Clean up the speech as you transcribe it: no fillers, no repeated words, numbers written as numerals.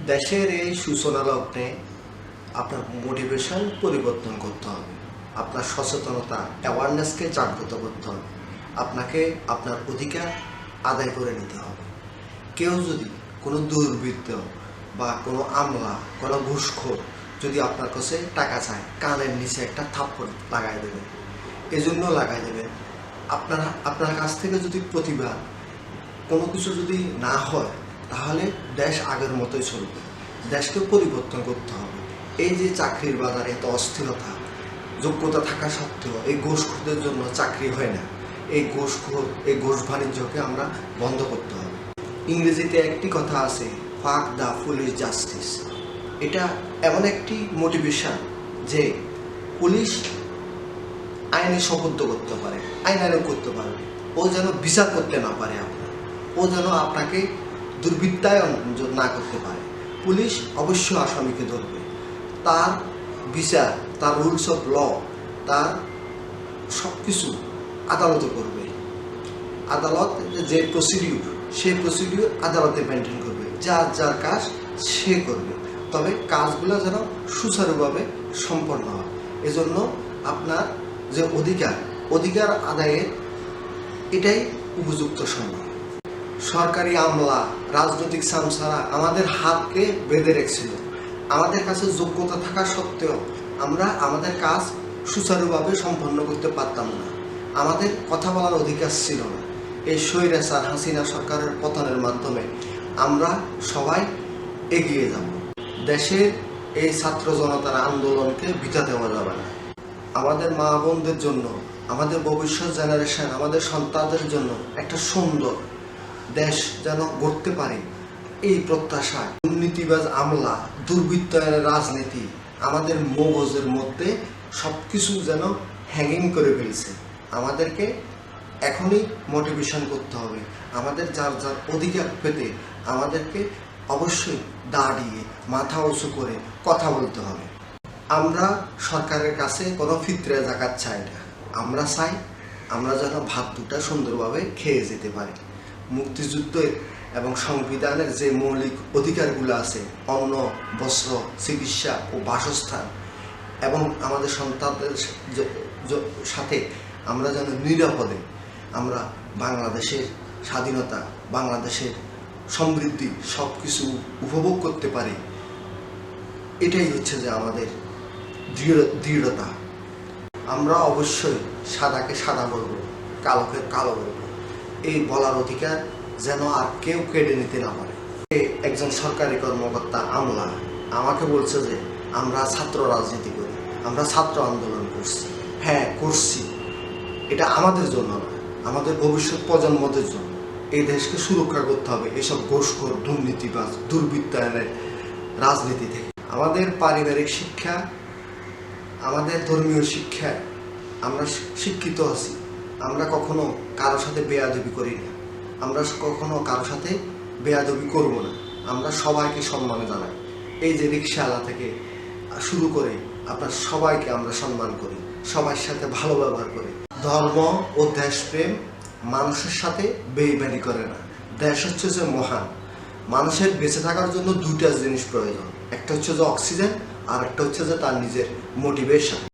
দেশের এই সূচনা লগ্নে আপনার মোটিভেশন পরিবর্তন করতে হবে। আপনার সচেতনতা অ্যাওয়ারনেসকে জাগ্রত করতে হবে। আপনাকে আপনার অধিকার আদায় করে নিতে হবে। কেউ যদি কোনো দুর্বৃত্ত বা কোনো আমলা, কোনো ঘুষখোর যদি আপনার কাছে টাকা চায়, কানের নিচে একটা থাপ্পড় লাগাই দেবেন। এজন্য লাগাই দেবেন আপনার কাছ থেকে যদি প্রতিবাদ কোনো কিছু যদি না হয়, তাহলে দেশ আগের মতোই চলবে। দেশকে পরিবর্তন করতে হবে। এই যে চাকরির বাজারে এত অস্থিরতা, যোগ্যতা থাকা সত্ত্বেও এই ঘুষখোরদের জন্য চাকরি হয় না। এই ঘুষ বাণিজ্যকে আমরা বন্ধ করতে হবে। ইংরেজিতে একটি কথা আছে, ফাক দ্য পুলিশ জাস্টিস। এটা এমন একটি মোটিভেশন যে পুলিশ আইনে শপথ করতে পারে, আইনানুগ করতে পারবে। ও যেন বিচার করতে না পারে ও যেন আপনাকে দুর্বৃত্তায়ন না করতে পারে। পুলিশ অবশ্যই আসামিকে ধরবে, তার বিচার, তার রুলস অফ ল, তার সব কিছু আদালতে করবে। আদালত যে প্রসিডিউর, সেই প্রসিডিউর আদালতে মেনটেন করবে। যার কাজ সে করবে, তবে কাজগুলো যেন সুচারুভাবে সম্পন্ন হয়। এজন্য আপনার যে অধিকার আদায়ের এটাই উপযুক্ত সময়। সরকারি আমলা, রাজনৈতিক সামসারা আমাদের হাতকে বেঁধে রেখেছিল। আমাদের কাছে যোগ্যতা থাকা সত্ত্বেও আমরা আমাদের কাজ সুচারুভাবে সম্পন্ন করতে পারতাম না। আমাদের কথা বলার অধিকার ছিল না। এই স্বৈরাচার হাসিনা সরকারের পতনের মাধ্যমে আমরা সবাই এগিয়ে যাব। দেশের এই ছাত্র জনতার আন্দোলনকে বৃথা দেওয়া যাবে না। আমাদের মা বোনদের জন্য, আমাদের ভবিষ্যৎ জেনারেশন, আমাদের সন্তানদের জন্য একটা সুন্দর দেশ যেন গড়তে পারে, এই প্রত্যাশা। দুর্নীতিবাজ আমলা, দুর্বৃত্তায়নের রাজনীতি আমাদের মগজের মধ্যে সব কিছু যেন হ্যাঙ্গিং করে ফেলছে। আমাদেরকে এখনই মোটিভেশন করতে হবে। আমাদের যার অধিকার পেতে আমাদেরকে অবশ্যই দাঁড়িয়ে মাথা উঁচু করে কথা বলতে হবে। আমরা সরকারের কাছে কোনো ফিতরা জাকাত চাই না। আমরা চাই আমরা যেন ভাত দুটা সুন্দরভাবে খেয়ে যেতে পারি। মুক্তিযুদ্ধের এবং সংবিধানের যে মৌলিক অধিকারগুলো আছে, অন্ন, বস্ত্র, চিকিৎসা ও বাসস্থান, এবং আমাদের সন্তানদের সাথে আমরা যেন নিরাপদে আমরা বাংলাদেশের স্বাধীনতা, বাংলাদেশের সমৃদ্ধি সব কিছু উপভোগ করতে পারি, এটাই হচ্ছে যে আমাদের দৃঢ়তা। আমরা অবশ্যই সাদাকে সাদা বলবো, কালোকে কালো বলবো। এই বলার অধিকার যেন আর কেউ কেড়ে নিতে না পারে। একজন সরকারি কর্মকর্তা আমলা আমাকে বলছে যে আমরা ছাত্র রাজনীতি করি, আমরা ছাত্র আন্দোলন করছি। হ্যাঁ, করছি। এটা আমাদের জন্য না, আমাদের ভবিষ্যৎ প্রজন্মদের জন্য। এই দেশকে সুরক্ষা করতে হবে এসব ঘুষখোর, দুর্নীতিবাজ, দুর্বৃত্তায়নের রাজনীতি থেকে। আমাদের পারিবারিক শিক্ষা, আমাদের ধর্মীয় শিক্ষায় আমরা শিক্ষিত আছি। আমরা কখনো কারো সাথে বেয়াদবি করি না, আমরা কখনো কারো সাথে বেয়াদবি করব না। আমরা সবাইকে সম্মান জানাই। এই যে রিক্সাওয়ালা থেকে শুরু করে আপনার সবাইকে আমরা সম্মান করি, সবার সাথে ভালো ব্যবহার করি। ধর্ম ও দেশপ্রেম মানুষের সাথে বেইমানি করে না। দেশ হচ্ছে যে মহান। মানুষের বেঁচে থাকার জন্য দুইটা জিনিস প্রয়োজন, একটা হচ্ছে যে অক্সিজেন, আর একটা হচ্ছে যে তার নিজের মোটিভেশন।